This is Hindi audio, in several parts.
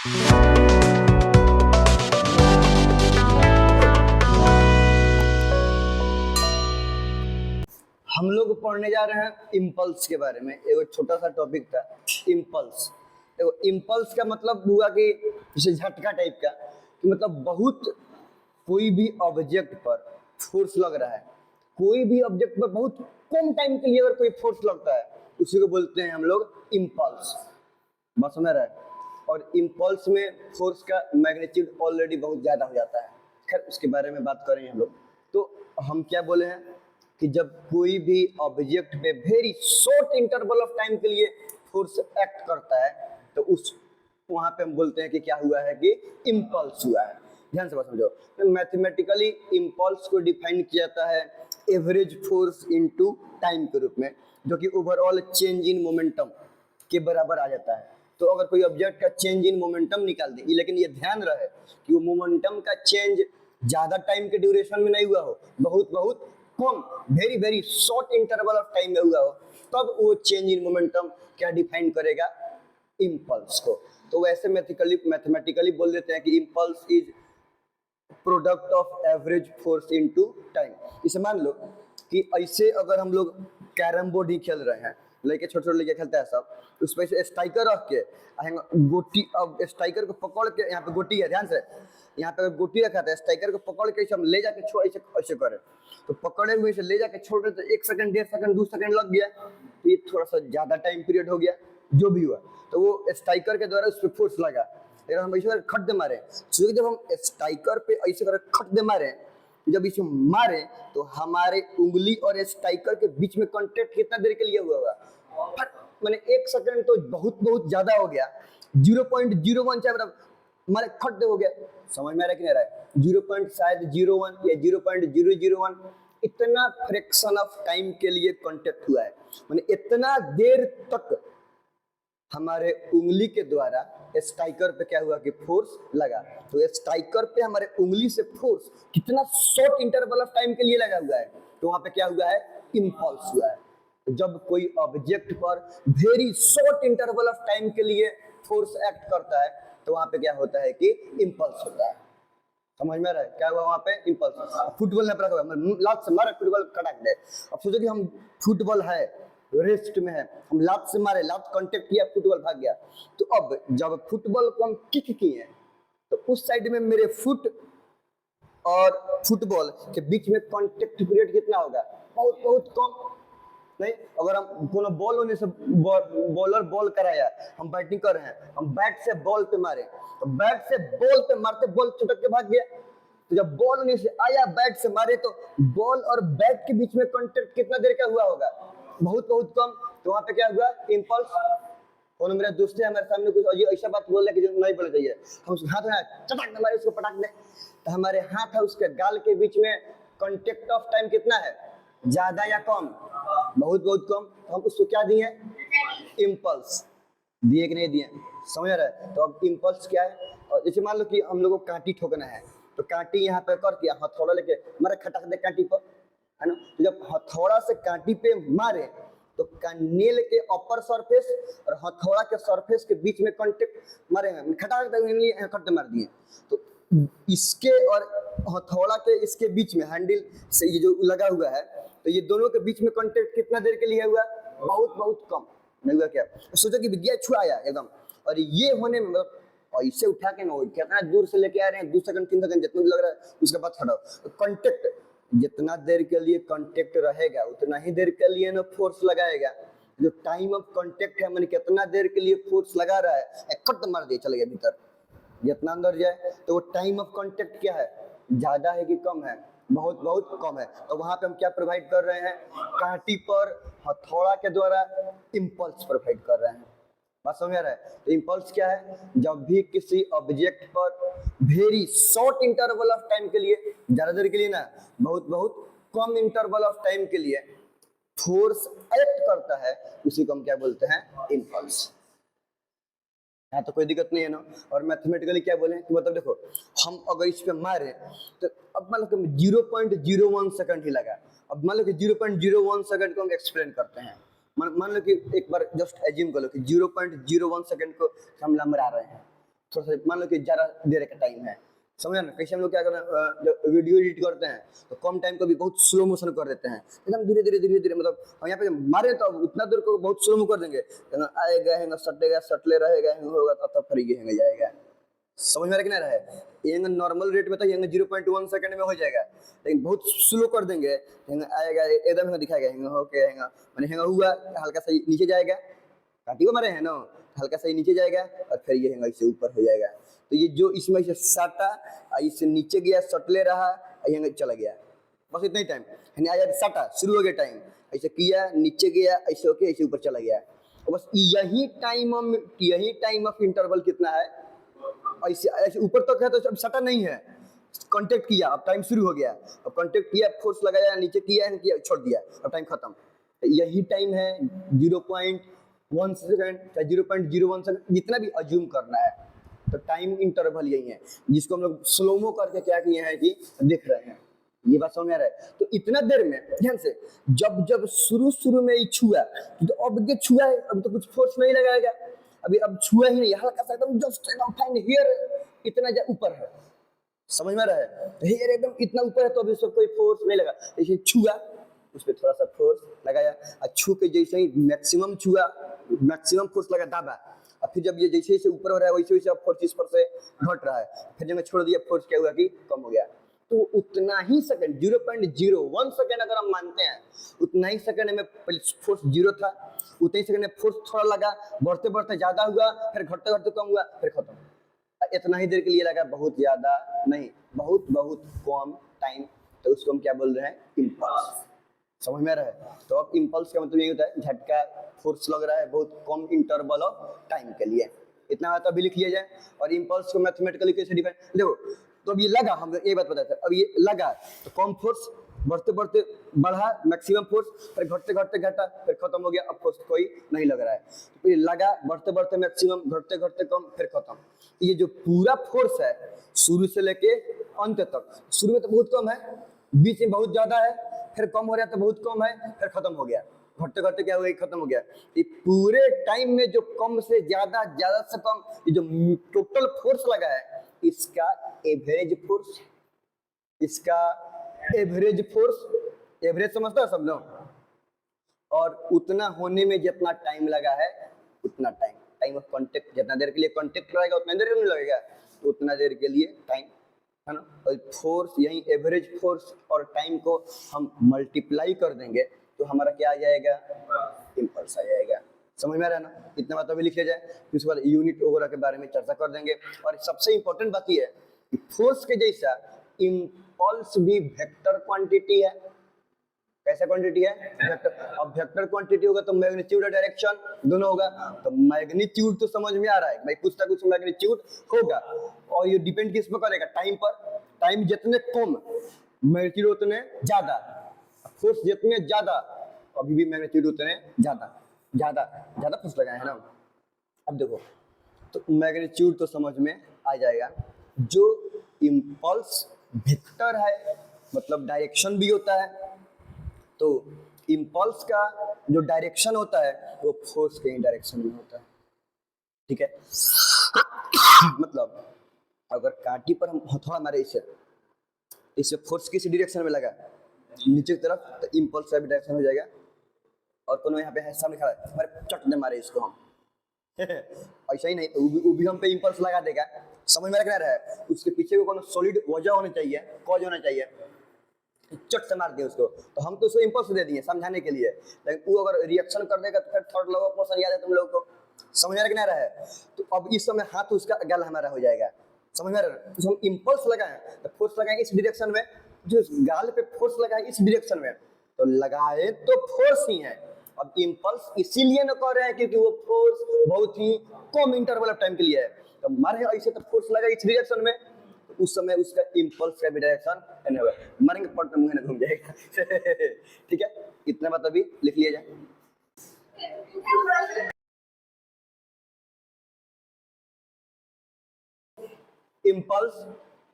हम लोग पढ़ने जा रहे हैं इम्पल्स के बारे में। एक छोटा सा टॉपिक था इम्पल्स। देखो इम्पल्स का मतलब हुआ कि जैसे झटका टाइप का, कि मतलब बहुत कोई भी ऑब्जेक्ट पर फोर्स लग रहा है, कोई भी ऑब्जेक्ट पर बहुत कम टाइम के लिए अगर कोई फोर्स लगता है उसी को बोलते हैं हम लोग इम्पल्स। बात समझ रहा है। और इम्पल्स में फोर्स का मैग्नीट्यूड ऑलरेडी बहुत ज़्यादा हो जाता है। खैर उसके बारे में बात करेंगे हम लोग। तो हम क्या बोले हैं कि जब कोई भी ऑब्जेक्ट पे very short interval of time के लिए फोर्स एक्ट करता है तो उस वहां पे हम बोलते हैं कि क्या हुआ है कि इम्पल्स हुआ है। ध्यान से बात समझो। तो मैथमेटिकली इम्पल्स को डिफाइन किया जाता है एवरेज फोर्स इनटू टाइम के रूप में, जो कि ओवरऑल चेंज इन मोमेंटम के बराबर आ जाता है। तो अगर कोई ऑब्जेक्ट का चेंज इन मोमेंटम निकाल दे, लेकिन ये ध्यान रहे कि वो मोमेंटम का चेंज ज्यादा टाइम के ड्यूरेशन में नहीं हुआ हो, बहुत बहुत कम very very short interval of time में हुआ हो, तब वो चेंज इन मोमेंटम क्या डिफाइन करेगा, इम्पल्स को। तो वैसे मैथमेटिकली बोल देते हैं कि impulse is product of average force into time. इसे मान लो कि ऐसे अगर हम लोग कैरम बोर्ड ही खेल रहे हैं, लेके छोटे छोटे लेके खेलता है सब, उस पर स्ट्राइकर रख के गोटी, अब स्ट्राइकर को पकड़ के, यहाँ पे गोटी है ध्यान से, यहाँ पे अगर गोटी रखा था स्ट्राइकर को पकड़ के हम ले जाके छोड़ ऐसे ऐसे करें, तो पकड़े हुए से ले जाके छोड़ रहे तो 1 सेकंड 1.5 सेकंड 2 सेकंड लग गया, तो ये थोड़ा सा ज्यादा टाइम पीरियड हो गया जो भी हुआ। तो वो स्ट्राइकर के द्वारा उस पर फोर्स लगा। अगर हम ऐसे खट दे मारे, तो जब हम स्ट्राइकर पे ऐसे कर खट दे मारे, जब इसे मारे तो हमारे उंगली और स्ट्राइकर के बीच में कांटेक्ट कितना देर के लिए हुआ होगा, मैंने 1 सेकंड तो बहुत बहुत ज्यादा हो गया। 0.01 चाहे मतलब हमारे खट हो गया। समझ में आ रहा है कि नहीं आ रहा है। 0. शायद 01 या 0.001 इतना फ्रैक्शन ऑफ टाइम के लिए कांटेक्ट हुआ है, मैंने इतना देर तक हमारे उंगली के द्वारा स्ट्राइकर पे क्या हुआ कि फोर्स लगा। तो स्ट्राइकर पे हमारे उंगली से फोर्स कितना शॉर्ट इंटरवल ऑफ टाइम के लिए लगा हुआ है, तो वहां पे क्या हुआ है, इम्पल्स हुआ है। जब कोई ऑब्जेक्ट पर very short interval of time के लिए फोर्स एक्ट करता है तो वहां पे क्या होता है कि इम्पल्स होता है। समझ में आ रहा है क्या हुआ वहां पे, इम्पल्स। फुटबॉल ने पकड़ा हुआ, लात से मारा फुटबॉल कटक दे। अब सोचो कि हम फुटबॉल है, रेस्ट में है, हम लात से मारे, लात कांटेक्ट किया, फुटबॉल भाग गया। तो अब जब फुटबॉल को हम किक किए तो उस साइड में मेरे फुट और फुटबॉल के बीच में कांटेक्ट पीरियड कितना होगा, बहुत बहुत कम। नहीं, अगर हम कोनो बॉल होने से बॉलर बॉल कराया, हम बैटिंग कर रहे हैं, हम बैट से बॉल पे मारे, तो बैट से बॉल पे मारते बॉल छुटक के भाग गया। तो जब बॉल होने से आया बैट से मारे तो बॉल और बैट के बीच में कांटेक्ट कितना देर का हुआ होगा, बहुत बहुत कम। तो वहां पे क्या हुआ, इम्पल्स। और मेरा दोस्त है हमारे सामने कुछ अजीब ऐसा बात बोल रहा है कि जो नहीं बोलना चाहिए, हम उसके हाथ में चटाक मारे, उसको पटाक दे, तो हमारे हाथ है उसके गाल के बीच में कांटेक्ट ऑफ टाइम कितना है, ज्यादा या कम, बहुत बहुत कम। तो हम उसको क्या दिए, इम्पल्स दिए कि नहीं दिए, समझ रहा है। तो अब इम्पल्स क्या है, और जैसे मान लो कि हम लोगों को कांटी ठोकना है, तो कांटी यहाँ पे करके हथौड़ा लेके मारे, खटक दे कांटी पर, है ना। तो जब हथौड़ा से कांटी पे मारे तो नेल के अपर सरफेस और हथौड़ा के सरफेस के बीच में कांटेक्ट मारे हैं, खट मार दिए। तो इसके और हथौड़ा के इसके बीच में हैंडल से ये जो लगा हुआ है, तो ये दोनों के बीच में कांटेक्ट कितना देर के लिए हुआ, बहुत बहुत कम नहीं हुआ। क्या सोचो कि विज्ञान छुड़ाया एकदम, और ये होने में मतलब ऐसे उठा के ना कितना दूर से लेके आ रहे हैं, 2 सेकंड 3 सेकंड जितना लग रहा है उसके बाद खड़ा हो। कांटेक्ट जितना देर के लिए कांटेक्ट रहेगा उतना ही देर के लिए ना फोर्स लगाएगा। जो टाइम ऑफ कांटेक्ट है, मैंने कितना देर के लिए फोर्स लगा रहा है, कट मार दिया चले गया भीतर, जितना अंदर जाए। तो वो टाइम ऑफ कांटेक्ट क्या है, ज्यादा है कि कम है, बहुत बहुत कम है। तो वहां पे हम क्या प्रोवाइड कर रहे हैं, कांटी पर हथौड़ा के द्वारा इम्पल्स प्रोवाइड कर रहे हैं। बात समझ आ रहा है। तो इम्पल्स क्या है, जब भी किसी ऑब्जेक्ट पर very short interval of time के लिए, ज्यादा देर के लिए ना, बहुत बहुत कम इंटरवल ऑफ टाइम के लिए फोर्स एक्ट करता है, उसी को हम क्या बोलते हैं, इम्पल्स। हाँ, तो कोई दिक्कत नहीं है ना। और मैथमेटिकली क्या बोले कि मतलब देखो, हम अगर इस पे मारे तो अब मान लो कि 0.01 सेकंड ही लगा। अब मान लो कि 0.01 सेकंड को हम एक्सप्लेन करते हैं। मान लो कि एक बार जस्ट एज्यूम कर लो कि 0.01 सेकंड को हम लमरा रहे हैं, थोड़ा सा मान लो कि ज्यादा देर का टाइम है, समझ ना। कैसे हम लोग क्या करते हैं, जब वीडियो एडिट करते हैं तो कम टाइम को भी बहुत स्लो मोशन कर देते हैं, एकदम धीरे धीरे धीरे धीरे, मतलब हम यहाँ पे मारे तो उतना दूर को बहुत स्लो कर देंगे, आएगा हैंगा सटेगा सटले रहेगा हैंग होगा तब फिर ये हैंग जाएगा, समझ में आ रहा है। ये नॉर्मल रेट में तो ये 0.1 सेकंड में हो जाएगा, लेकिन बहुत स्लो कर देंगे, आएगा एकदम हैंग दिखाएगा, हैंग होके हैंग मैंने हैंग हुआ, हल्का सा नीचे जाएगा, काटी को मारे हैं ना, हल्का सा नीचे जाएगा और फिर ये हैंग इससे ऊपर हो जाएगा। तो ये जो इसमें से साटा इससे नीचे गया सटले रहा, हैंग चला गया, बस इतना ही टाइम, आया साटा शुरू हो गया टाइम, ऐसे किया नीचे गया ऐसे होके ऐसे ऊपर चला गया, और बस यही टाइम ऑफ इंटरवल कितना है, ऐसे ऐसे ऊपर तक है तो अब सटा नहीं है, कांटेक्ट किया अब टाइम शुरू हो गया, अब कांटेक्ट किया फोर्स लगाया नीचे किया छोड़ दिया अब टाइम खत्म। यही टाइम है 0.1 सेकंड या 0.01 सेकंड, जितना भी अज्यूम करना है, तो टाइम इंटरवल यही है जिसको हम लोग स्लोमो करके क्या किए हैं कि देख रहे हैं। ये बात समझ में आ रहा है। तो इतना देर में ध्यान से जब शुरू में ही छुआ, तो अब ये छुआ है, अब तो कुछ फोर्स नहीं लगाएगा, अभी अब छुआ ही नहीं, हल्का सा एकदम जस्ट एकदम फाइन हियर इतना ऊपर है, समझ में आ रहा है, हियर एकदम इतना ऊपर है, तो अभी उसको कोई फोर्स नहीं लगा, जैसे छुआ उस पर थोड़ा सा फोर्स लगाया, और छू के जैसे ही मैक्सिमम छुआ, मैक्सिमम फोर्स लगा दाबा, और फिर जब ये जैसे जैसे ऊपर हो रहा है वैसे वैसे अब फोर्स इस पर से घट रहा है, फिर जब मैं छोड़ दिया फोर्स क्या हुआ कि कम हो गया। तो उतना ही सेकंड 0.01 सेकंड अगर हम मानते हैं, उतना ही सेकंड में फोर्स 0 था, उतने ही सेकंड में फोर्स थोड़ा लगा, बढ़ते बढ़ते ज्यादा हुआ, फिर घटते घटते कम हुआ, फिर खत्म। इतना ही देर के लिए लगा, बहुत ज्यादा नहीं, बहुत बहुत कम टाइम, तो उसको हम क्या बोल रहे हैं, इम्पल्स, समझ में आ रहा है। तो अब इम्पल्स का मतलब यही होता है झटका फोर्स लग रहा है बहुत कम इंटरवल ऑफ टाइम के लिए, इतना बात अभी लिख लिया जाए। और इम्पल्स को मैथमेटिकली कैसे डिफाइन, देखो तो अब ये लगा, हम ये बात बताते हैं, अब ये लगा तो कम फोर्स, बढ़ते बढ़ते बढ़ा मैक्सिमम फोर्स, फिर घटते घटते घटा, फिर खत्म हो गया, अब फोर्स कोई नहीं लग रहा है, तो ये लगा बढ़ते बढ़ते मैक्सिमम, घटते घटते कम, फिर खत्म। ये जो पूरा फोर्स है शुरू से लेके अंत तक, शुरू में तो बहुत कम है, बीच में बहुत ज्यादा है, फिर कम हो रहा है तो बहुत कम है, फिर खत्म हो गया, घटते घटते क्या हो गया, खत्म हो गया। ये पूरे टाइम में जो कम से ज्यादा, ज्यादा से कम, ये जो टोटल फोर्स लगा है, इसका एवरेज फोर्स, इसका एवरेज फोर्स, एवरेज समझता है सब लोग, और उतना होने में जितना टाइम लगा है, उतना टाइम ऑफ कांटेक्ट, जितना देर के लिए कांटेक्ट रहेगा उतना देर नहीं लगेगा, तो उतना देर के लिए टाइम है ना। और फोर्स यही एवरेज फोर्स और टाइम को हम मल्टीप्लाई कर देंगे तो हमारा क्या आ जाएगा, इम्पल्स आ जाएगा, समझ में आ रहा है ना। इतना बात अभी लिख लिया जाए, फिर उसके बाद यूनिट वगैरह के बारे में चर्चा कर देंगे। और सबसे इंपॉर्टेंट बात यह है कि फोर्स के जैसा इम्पल्स भी वेक्टर क्वांटिटी है। कैसा क्वांटिटी है, वेक्टर। अब वेक्टर क्वांटिटी होगा तो मैग्नीट्यूड और डायरेक्शन दोनों होगा, तो मैग्नीट्यूड तो समझ में आ रहा है भाई, कुछ ना कुछ मैग्नीट्यूड होगा, और ये डिपेंड किस पर करेगा, टाइम पर। टाइम जितने कम मैग्नीट्यूड उतने ज्यादा, फोर्स जितने ज्यादा अभी भी मैग्नीट्यूड उतने ज्यादा, ज्यादा ज्यादा फोर्स लगाए है ना। अब देखो तो मैग्नीट्यूड तो समझ में आ जाएगा, जो इम्पल्स वेक्टर है मतलब डायरेक्शन भी होता है, तो इम्पल्स का जो डायरेक्शन होता है वो फोर्स के डायरेक्शन में होता है, ठीक है। मतलब अगर कांटी पर हम हथौड़ा मारे इससे फोर्स किस डायरेक्शन में लगा, नीचे की तरफ, तो इम्पल्स का भी डायरेक्शन हो जाएगा। और कोनो यहाँ पे है सामने खड़ा है, हमारे चट दे मारे इसको हम ऐसा ही नहीं, वो भी हम पे इम्पल्स लगा देगा, समझ में लग रहा है। उसके पीछे को कोनो सॉलिड वजह होना चाहिए, कॉज होना चाहिए, चट से मार दिया उसको, तो हम तो उसको इम्पल्स दे दिए समझाने के लिए, लेकिन वो अगर रिएक्शन कर देगा तो फिर थर्ड लॉ ऑफ मोशन याद है तुम लोग को, समझ में आ रहा है। तो अब इस समय हाथ उसका गल हमारा हो जाएगा, समझ में आ रहा है। तो हम इम्पल्स लगाएं तो फोर्स लगाएंगे इस डायरेक्शन में, जो गाल पे फोर्स लगाए इस डायरेक्शन में, तो लगाए तो फोर्स ही है। अब इम्पल्स इसीलिए न कर रहे हैं क्योंकि वो फोर्स बहुत ही कम इंटरवल ऑफ टाइम के लिए है, तो मारे ऐसे तो फोर्स लगा इस डायरेक्शन में, तो उस समय उसका इम्पल्स का भी डायरेक्शन मरेंगे पट में मुंह घूम जाएगा ठीक है, इतना बात अभी लिख लिया जाए। Impulse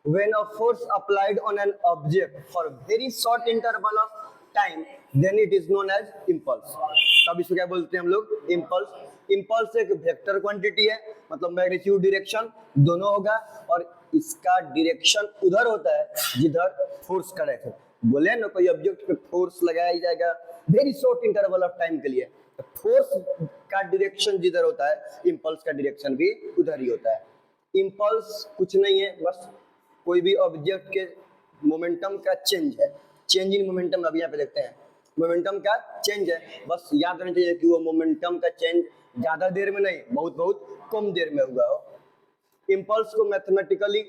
when a force applied on an object for very short interval of time then it is known as impulse. तब इसको क्या बोलते हैं हम लोग? इम्पल्स। इम्पल्स एक वेक्टर क्वांटिटी है, मतलब मैग्नीट्यूड डायरेक्शन दोनों होगा, और इसका डायरेक्शन उधर होता है जिधर फोर्स का डायरेक्शन। बोले ना कोई ऑब्जेक्ट पे फोर्स लगाया जाएगा very short interval of time के लिए, तो फोर्स का डायरेक्शन जिधर होता है इम्पल्स का डायरेक्शन भी उधर ही होता है। इम्पल्स कुछ नहीं है, बस कोई भी ऑब्जेक्ट के मोमेंटम का चेंज है, चेंज इन मोमेंटम। अभी यहाँ पे देखते हैं मोमेंटम का चेंज है, बस याद रखना चाहिए कि वो मोमेंटम का चेंज ज्यादा देर में नहीं, बहुत बहुत कम देर में हुआ हो। इम्पल्स को मैथमेटिकली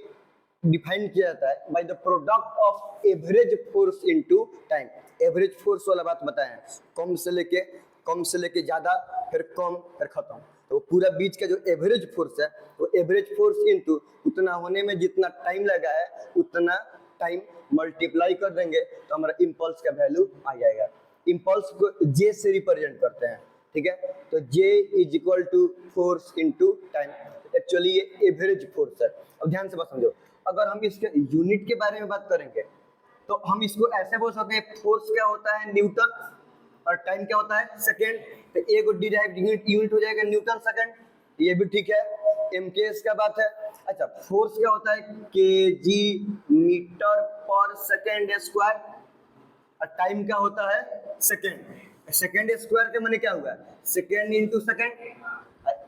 डिफाइन किया जाता है by the product of average force into time. Average force वाला बात बताएं, कम से लेके ज्यादा, फिर कम, फिर खत्म। तो पूरा बीच का जो एवरेज फोर्स है वो एवरेज फोर्स इनटू उतना होने में जितना टाइम लगा है उतना टाइम मल्टीप्लाई कर देंगे तो हमारा इम्पल्स का वैल्यू आ जाएगा। इम्पल्स को जे से रिप्रेजेंट करते हैं, ठीक है? तो J is equal to force into time. Actually ये एवरेज फोर्स है। अब ध्यान से बात समझो, अगर हम इसके यूनिट के बारे में बात करेंगे तो हम इसको ऐसे बोल सकते हैं, फोर्स क्या होता है? न्यूटन, और टाइम क्या होता है? सेकेंड। तो एक डिराइव्ड यूनिट हो जाएगा न्यूटन सेकेंड, ये भी ठीक है। एमकेएस का बात है। अच्छा, फोर्स क्या होता है? केजी मीटर पर सेकेंड स्क्वायर, और टाइम क्या होता है? सेकेंड। सेकेंड स्क्वायर के माने क्या हुआ? Second into second.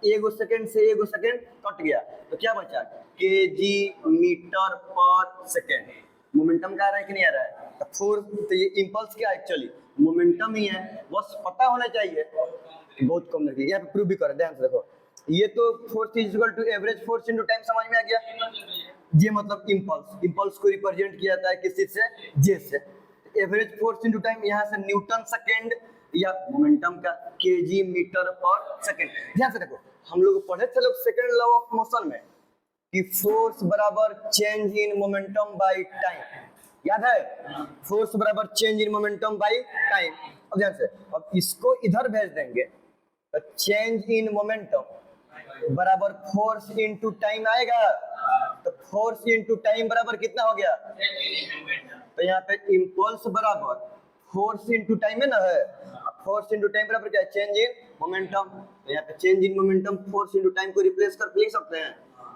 एगो सेकेंड से एगो सेकेंड कट गया तो क्या बचा? केजी मीटर पर सेकेंड। मोमेंटम का आ रहा है कि नहीं आ रहा है? तो फोर्स, तो ये इम्पल्स क्या है? एक्चुअली मोमेंटम ही है, बस पता होना चाहिए। बहुत कम लगी, यहाँ पे प्रूव भी कर, ध्यान से देखो। ये तो force is equal to average force into time, समझ में आ गया? ये मतलब इम्पल्स। इम्पल्स को रिप्रेजेंट किया जाता है किस चीज से? जे से। एवरेज फोर्स इनटू टाइम, यहाँ से न्यूटन सेकेंड, या मोमेंटम का केजी मीटर पर सेकेंड। ध्यान से देखो, हम लोग पढ़े थे लोग सेकेंड लॉ ऑफ मोशन में कि फोर्स बराबर change in momentum by time, याद है? फोर्स बराबर change in momentum by time. अब ध्यान से, अब इसको इधर भेज देंगे तो चेंज इन मोमेंटम बराबर फोर्स इनटू टाइम आएगा। तो फोर्स इनटू टाइम बराबर कितना हो गया? तो यहाँ पे इम्पल्स बराबर फोर्स इनटू टाइम है ना, है। फोर्स इनटू टाइम बराबर क्या है? Change in momentum. तो यहाँ पे change in momentum force into time को रिप्लेस कर लिख सकते हैं।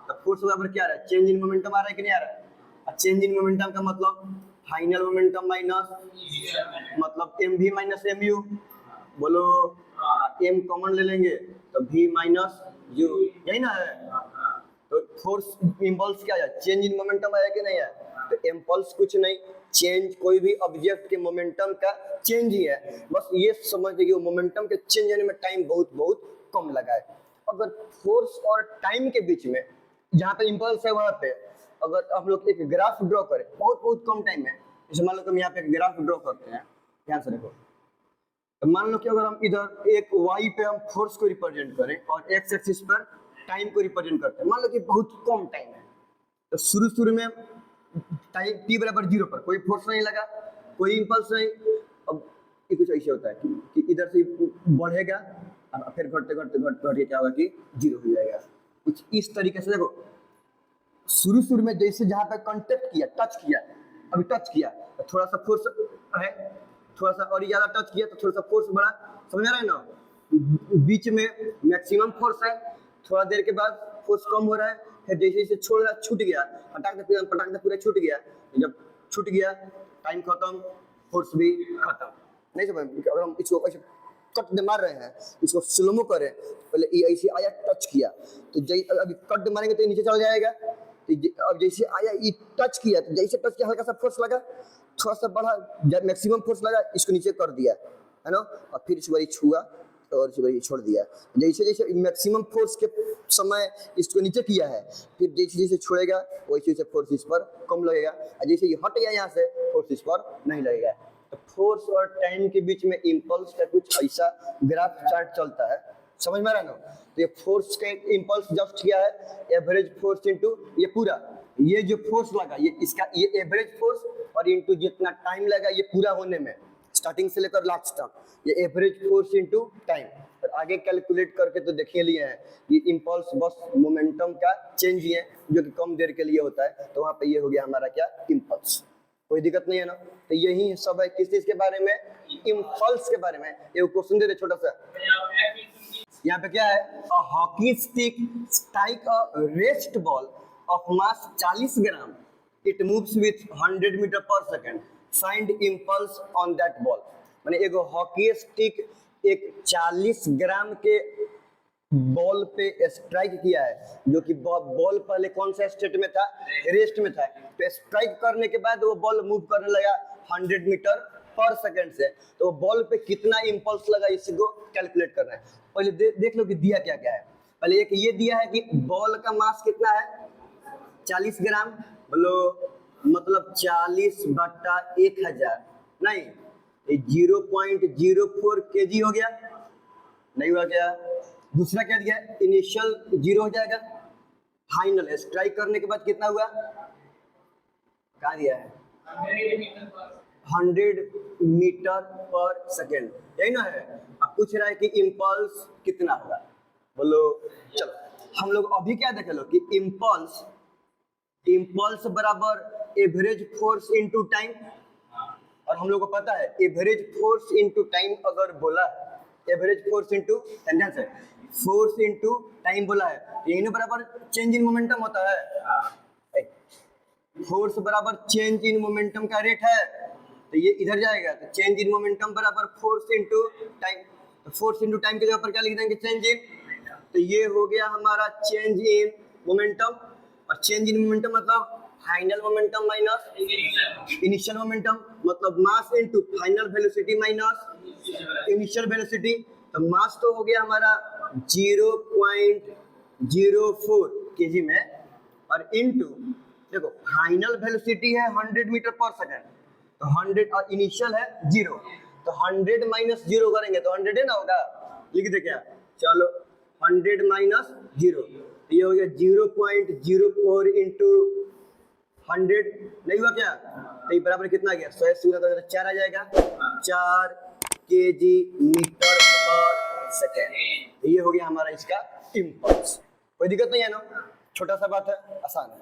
तो फोर्स बराबर क्या आ रहा है? चेंज इन मोमेंटम आ रहा है कि नहीं आ रहा है? चेंज इन मोमेंटम का मतलब फाइनल मोमेंटम माइनस, मतलब M V minus M U. बोलो, एम कॉमन ले लेंगे तो वी माइनस यू, यही ना है? तो फोर्स इम्पल्स क्या है? चेंज इन मोमेंटम आया कि नहीं है? तो इम्पल्स कुछ नहीं, चेंज कोई भी ऑब्जेक्ट के मोमेंटम का चेंज ही है। बस ये समझ लीजिए कि मोमेंटम के चेंज होने में टाइम बहुत बहुत कम लगा है। अगर फोर्स और टाइम के बीच में जहाँ पे इम्पल्स है वहां पे अगर हम लोग एक ग्राफ ड्रॉ करें बहुत बहुत कम टाइम में, जैसे मान लो कि हम यहाँ पे एक ग्राफ ड्रॉ करते हैं, ध्यान से देखो। तो मान लो कि अगर हम इधर एक वाई पे हम फोर्स को रिप्रेजेंट करें और एक्स एक्सिस पर टाइम को रिप्रेजेंट करते हैं, मान लो कि बहुत कम टाइम है, तो शुरू में टाइम टी बराबर 0 पर कोई फोर्स नहीं लगा, कोई इम्पल्स नहीं। अब ये कुछ ऐसे होता है कि इधर से बढ़ेगा और फिर घटते क्या होगा कि 0 हो जाएगा। कुछ इस तरीके से देखो, शुरू में जैसे जहाँ पे कांटेक्ट किया, टच किया, अभी टच किया तो थोड़ा सा फोर्स है, थोड़ा सा और ज्यादा टच किया तो थोड़ा सा फोर्स बढ़ा, समझ रहे हैं ना? बीच में मैक्सिमम फोर्स है, थोड़ा देर के बाद फोर्स कम हो रहा है, फिर जैसे जैसे छूट गया, पटाख से पूरा छूट गया। जब छूट गया टाइम खत्म, फोर्स भी खत्म। नहीं समझ? अगर हम इसको ऐसे कट दे मार रहे हैं, इसको स्लोमो करें, पहले ये ऐसे आया, टच किया तो अभी कट मारेंगे तो नीचे चल जाएगा। तो अब जैसे आया ये टच किया, तो जैसे टच किया हल्का सा फोर्स लगा, थोड़ा सा बढ़ा, जब मैक्सिमम फोर्स लगा इसको नीचे कर दिया, है ना? और फिर इस बार छुआ और इस बार छोड़ दिया। जैसे जैसे मैक्सिमम फोर्स के समय इसको नीचे किया है, फिर जैसे जैसे छोड़ेगा वैसे वैसे फोर्स इस पर कम लगेगा, और जैसे ये हट गया यहाँ से फोर्स इस पर नहीं लगेगा। तो फोर्स और टाइम के बीच में इम्पल्स का कुछ ऐसा ग्राफ चार्ट चलता है, समझ में आ रहा है ना? तो ये फोर्स का इम्पल्स जस्ट किया है एवरेज फोर्स इनटू ये पूरा, ये जो फोर्स लगा ये इसका ये एवरेज फोर्स और इनटू जितना टाइम लगा ये पूरा होने में, स्टार्टिंग से लेकर लास्ट तक, ये एवरेज फोर्स इनटू टाइम। और आगे कैलकुलेट करके तो देखिए लिए हैं, ये इम्पल्स बस मोमेंटम का चेंज ही है जो कि कम देर के लिए होता है। तो वहाँ पे ये हो गया हमारा क्या? इम्पल्स। कोई दिक्कत नहीं है ना। तो यही सब है किस चीज के बारे में, इम्पल्स के बारे में। एक क्वेश्चन दे दे छोटा सा, यहाँ पे क्या है, a hockey stick strike a rest ball of mass 40 gram, it moves with 100 metre per second, find impulse on that ball. माने एगो हॉकी स्टिक एक 40 ग्राम के बॉल पे स्ट्राइक किया है, जो कि बॉल पहले कौन सा स्टेट में था, रेस्ट में था। तो स्ट्राइक करने के बाद वो बॉल मूव करने लगा 100 मीटर पर सेकंड से। तो वो बॉल पे कितना इम्पल्स लगा इसी को कैलकुलेट करना है। पहले देख लो कि दिया क्या क्या है। पहले एक ये दिया है कि बॉल का मास कितना है, 40 ग्राम। बोलो मतलब 40 बट्टा 1000, नहीं 0.04 kg हो गया, नहीं हुआ क्या। दूसरा क्या दिया है, इनिशियल 0 हो जाएगा, फाइनल स्ट्राइक करने के बाद कितना हुआ, क्या दिया है 100 मीटर पर सेकेंड, यही ना है। अब पूछ रहा है कि इम्पल्स कितना होगा। बोलो चलो हम लोग अभी क्या देखे लो कि इम्पल्स बराबर एवरेज फोर्स इनटू टाइम। और हम लोग को पता है एवरेज फोर्स इनटू टाइम अगर बोला है, एवरेज फोर्स इनटू टेंजेंस है, फोर्स इनटू टाइम बोला है, यही ना बराबर चेंज इन मोमेंटम होता है। फोर्स बराबर चेंज इन मोमेंटम का रेट है, तो ये इधर जाएगा, तो चेंज इन मोमेंटम बराबर फोर्स इनटू टाइम। तो फोर्स इनटू टाइम के जगह पर क्या लिख देंगे, चेंज इन। तो ये हो गया हमारा चेंज इन मोमेंटम। और चेंज इन मोमेंटम मतलब final momentum minus initial momentum, मतलब mass into final velocity minus initial velocity. तो मास तो हो गया हमारा 0.04 kg में, और इनटू देखो फाइनल वेलोसिटी है 100 मीटर पर सेकंड, तो 100 और इनिशियल है 0, तो 100 माइनस 0 करेंगे तो 100 है ना होगा, लिख दे क्या, चलो 100 माइनस 0, ये हो गया 0.04 इंटू 100, नहीं हुआ क्या। तो ये बराबर कितना आ गया, 100 से 4 आ जाएगा, 4 kg मीटर पर सेकेंड। ये हो गया हमारा इसका इम्पल्स। कोई दिक्कत नहीं है ना, छोटा सा बात है, आसान है।